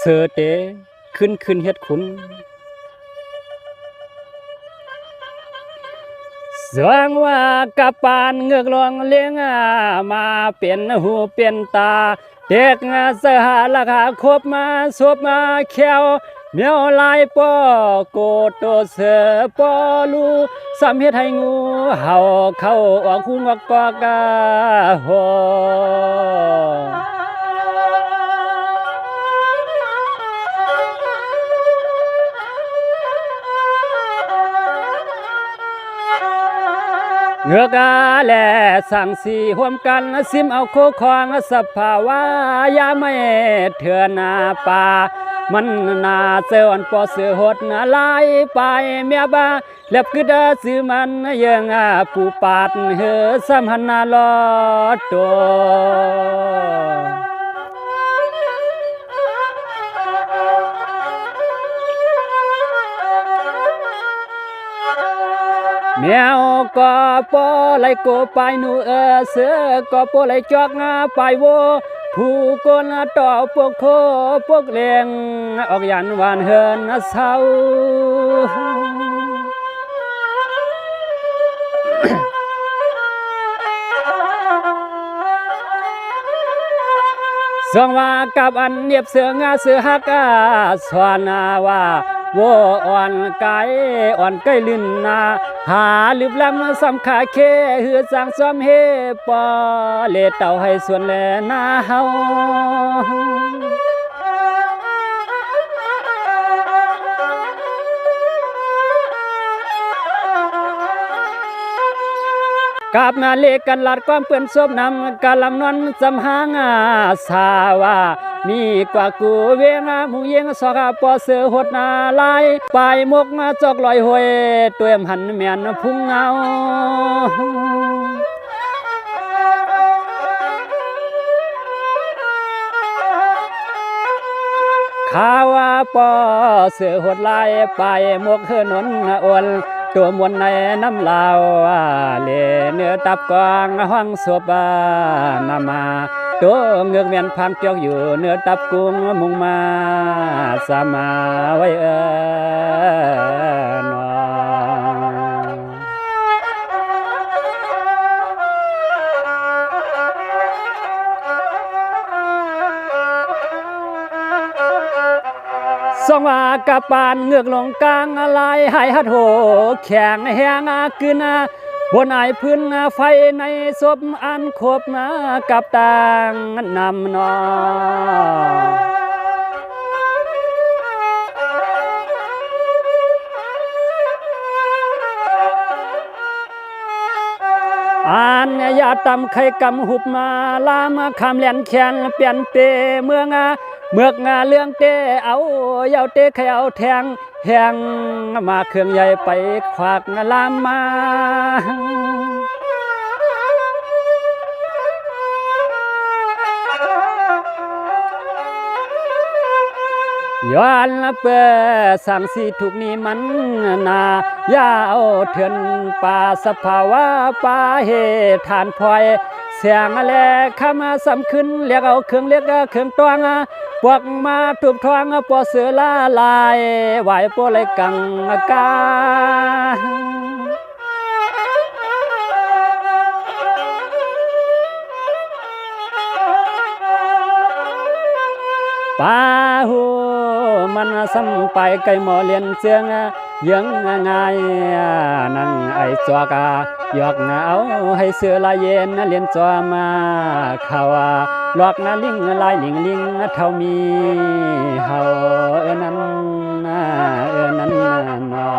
เสือเตขึ้นเฮ็ดขุนสวงว่ากับปานเงือกลวงเลี้ยงมาเปลี่ยนหูเปลี่ยนตาเด็กเสือหาราคาคบมาสวบมาเขียวเมียวลายปอโกโตเสือปอลูสำเฮ็ดให้งูเห่าเข้าออกคู่งอกกอกาโหเงือกแหล่สั่งสีห่วมกันซิมเอาโคคองสภาวะยาไม่เถื่อนป่ามันนาเสืออันปอเสือหดลายไปเมียบ้าเล็บคือดาซื้อมันยังผู้ปาดเหือสำหันนาลอดตัวแมวก็ปอไหลโกไปนูเสือก็ปอไหลจอกไปโวผู้คนต่อพวกโคพวกเลี้ยงออกยันวานเฮินเศร้าสองว่ากับอันเนียบเสืองาเสือฮักสวนาว่าโวอ่อนไก่อ่อนไก่ลินนาหาลืบลำสำขาเคเหือสังซ้อมเฮปอเลเต่าให้ส่วนแลนาเฮากับนาเลกันหลัดความเปื่อนซบนำกาลำนวนจำหางสาวามีกว่ากูเวงมุงเยงสอกปอเสือหดนาลายปลายมกจอกลอยหวยตัวมหันเมียนพุ่งเงาข้าวปอเสือหดลายปลายมกเฮือนนอวนตัวมวลในน้ำลาวเลเนื้อตับกวางห้องสวบนามาตัวเงือกเมียนพังเกี่ยวอยู่เนื้อตับกุ้งมุงมาสามาไว้นอสองว่ากับปานเงือกลงกลางลายหายฮัดโหแข็งแหงกึนบนไอพื้นไฟในศพอันขบกับต่างนำนออันยาตำไข่กำหุบมาลามคำเลียนแขนเปลี่ยนเปเมืองเมือกเรื่องเตเอาเยาเตไข่เอาแทงแหงมาเครื่องใหญ่ไปควักลามมาย้อนเปิดสั่งสีถูกนี้มันนายาวเถื่อนป่าสภาวะป่าเหตุฐานพลอยเสียงแลข้ามาสำขึ้นเรียกเอาเครื่องเรียกเครื่องตวงพวกมาถูกทวงปอเสือลาลายไหวปอเลยกังกาป่าหูมันซ้ำไปไกลหมอเลียนเสียงยังง่ายนั่งไอจอกหยอกเอาให้เสือลายเย็นเลียนจอมาเขาหลอกลิงลายลิงเท่ามีเฮานั้นนั้นนอ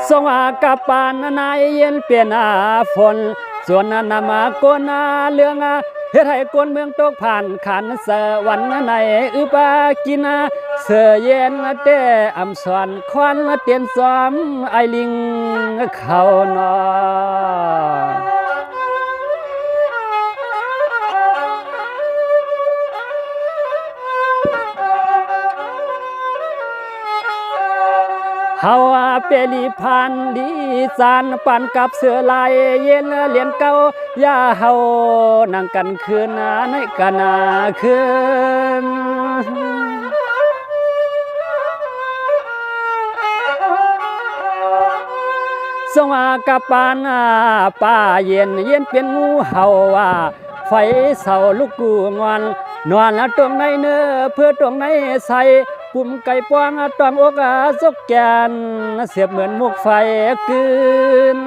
สงกับปานนายเย็นเปลี่ยนฝนส่วนนามากนเรื่องเฮ็ดให้คนเมืองตกผ่านขันสวรรค์ในอุปกินเสือเย็นเตอำสวนควันเตียนซ้อมไอลิงเขานอ ข เฮาเปรีพันดีจานปันกับเสือลายเย็นเลียนเก่าอย่าเฮานั่งกันคืนในกันคืนสงกับปานป่าเย็นเย็นเป็นงูเห่าว่าไฟเสาลูกกูงอนนอนแล้วตรงในเนื้อเพื่อตรงในใส่ปุ่มไก่ป้องตองอกจกแกนเสียบเหมือนมุกไฟกืน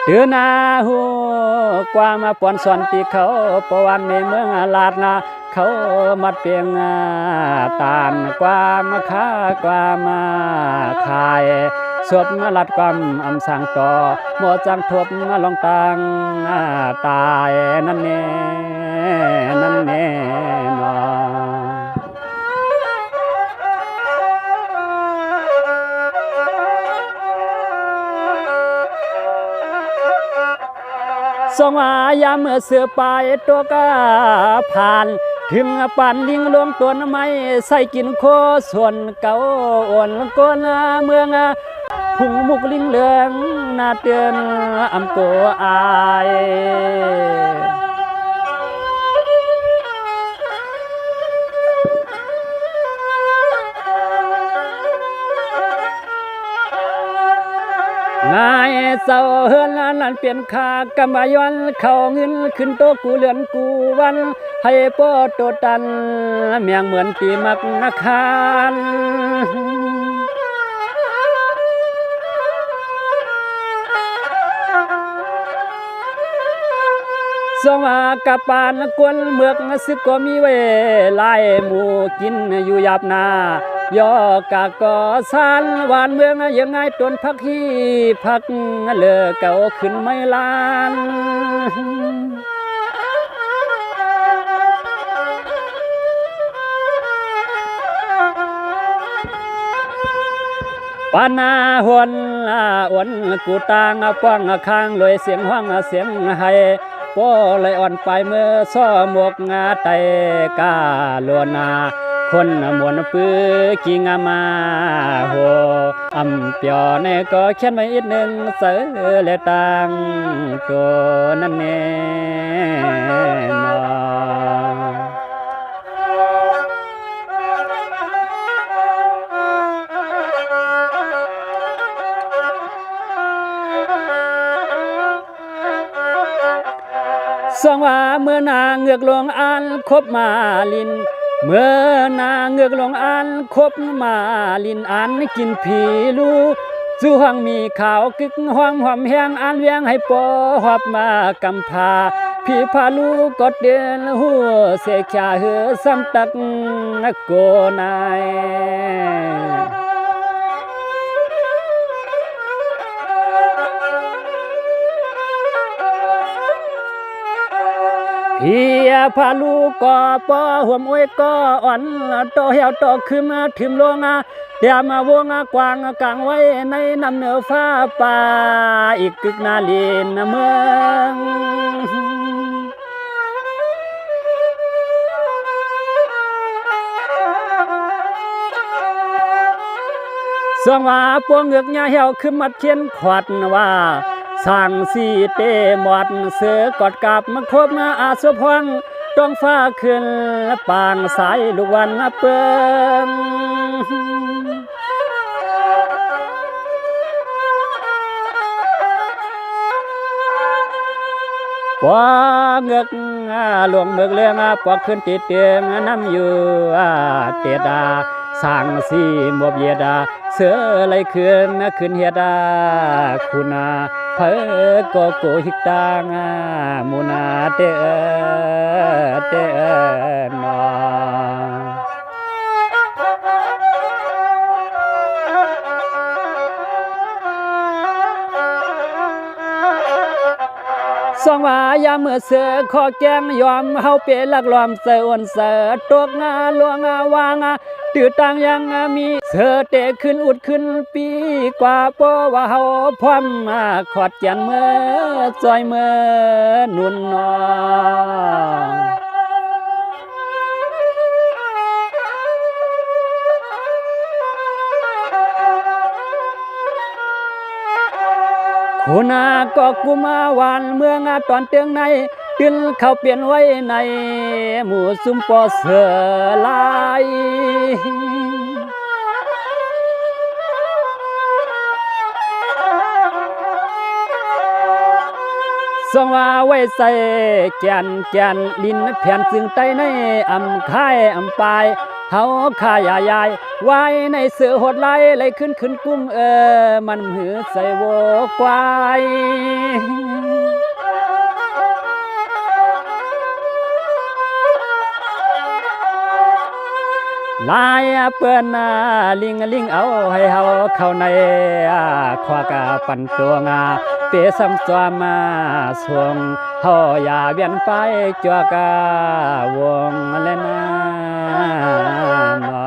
เดือนาหูกว่ามาปอนสอนตีเขาประวันในเมืองลาดนาเขามัดเปียงตานกว่ามาค้ากว่ามาขายสวดมาลัดความอำสังต่อหมดจังทบมาลองตังตายนั่นแน่นั่นแน่นอสงยามเมื่อเสือไปตัวกาผ่านถึงปั่นลิงลงตัวไม้ใส่กินโคส่วนเก่าอ่อนก้นเมืองพุ่งมุกลิงเหลืองนาเตือนอำโกอายนายเจ้าเฮือนนั้นเปลี่ยนขากำบายวันเข้าเงินขึ้นโตกูเลือนกูวันให้โปโตตันเมียงเหมือนปีมักนาคารสงกับปานกวนเมือกซึกก็มีเวลายหมูกินอยู่หยาบนายอกะกอสานหวานเมืองยังไงต้นพักฮีพักเลือเก่าขึ้นไม่ลานปานาหวนอ้วนกูตางป้องข้างลอยเสียงห้องเสียงให้ป้อเลยอ่อนไปเมื่อซ้อหมวกงาไตกาลวนาคนมวนปื้อกิ่งมาโหอำเปียวในก็เขียนไว้อีกหนึ่งเสือและตังตัวนั่นแน่นอสองว่าเมื่อนางเงือกลงอันคบมาลินเมื่อนางเงือกลงอันคบมาลินอันกินผีลูจู่ห้องมีข่าวกึกห้องหอมแห้งอันเวียงให้ปอหอบมากำพาพี่พาลูกดเดินหัวเสกชาเหือซ้ำตักโกนายพี่พาลูกก็ปอหัวมวยก็อ่อนโตเหี่ยวโตขึ้นมาถึงลงเดี๋ยวมาวงกวางกลางไว้ในน้ำเหนือฟ้าป่าอีกกึกนาลีนเมืองส่วงว่าปวงเงือกยาเหี่ยวขึ้นมาเทียนขวัดว่าสั่งสีเตหมดเสือกอดกับมาคบมาอาสุพงต้องฟ้าขึ้นปางสายลูกวันเปิงปวเงือกหลวงเมือกเรื่องปวขึ้นติดเตียงน้ำอยู่เตียดาสั่งสีมวบเยดาเสือไหลขึ้นเฮียดาคุณาเพอก็โกหิกตางมุนาเตนอส สองว่ายามเมื่อเสือขอแกงยอมเฮาเปลักล้อมเสืออ้วนเสือตกงาลวงวางตื้อต่างยังมีเสือเตะขึ้นอุดขึ้นปีกว่าเพราะว่าเฮาพร้อมขอดแก่นเมื่อจอยเมื่อนุ่นนองคุณาก็กุมาวานเมืองตอนเตืองในตื่นเขาเปลี่ยนไว้ในหมู่ซุ่มปอเสือลายสองว่าไว้ใส่แกนลินแผ่นซึ่งไตในอำค่ายอำปลายเฮาข้ายายายไว้ในเสือหดไหลไหลขึ้นกุ้งมันหือใส่โวควายลายเปิ้นลิงเอาให้เฮาเข้าในขวากาปันตัวงาเปซ้ำซ้อมสวงเฮาอย่าเวียนไปจัวกาวงและนา